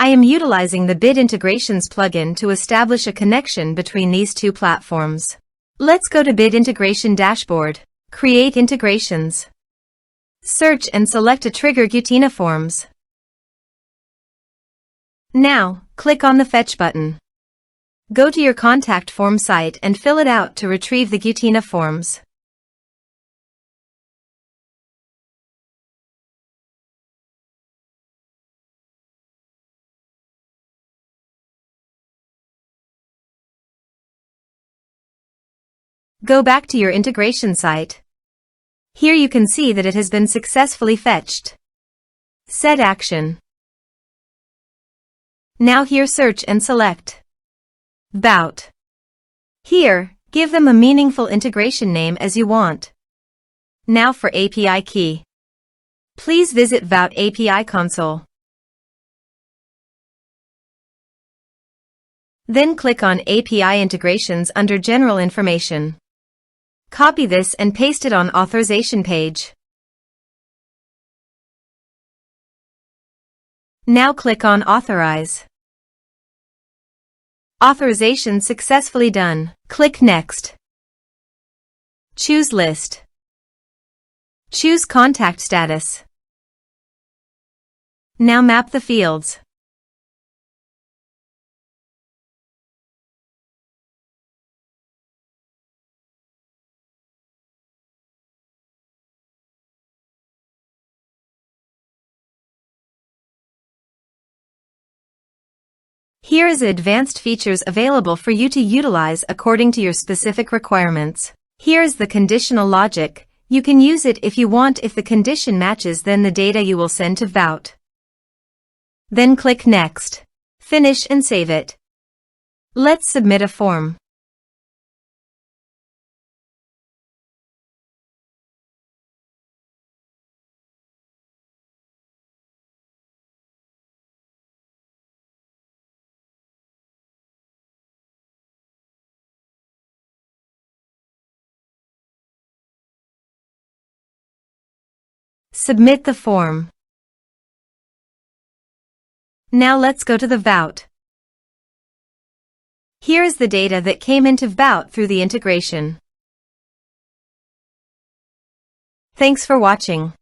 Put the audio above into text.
I am utilizing the Bid Integrations plugin to establish a connection between these two platforms. Let's go to Bid Integration Dashboard. Create integrations. Search and select a trigger Gutena Forms. Now, click on the Fetch button. Go to your contact form site and fill it out to retrieve the Gutena Forms. Go back to your integration site. Here you can see that it has been successfully fetched. Set action. Now here search and select VBOUT. Here, give them a meaningful integration name as you want. Now for API key. Please visit VBOUT API console. Then click on API integrations under General Information. Copy this and paste it on Authorization page. Now click on Authorize. Authorization successfully done. Click Next. Choose List. Choose Contact Status. Now map the fields. Here is the advanced features available for you to utilize according to your specific requirements. Here is the conditional logic. You can use it if you want. If the condition matches, then the data you will send to VBOUT. Then click Next. Finish and save it. Let's submit a form. Submit the form. Now let's go to the VBOUT. Here is the data that came into VBOUT through the integration. Thanks for watching.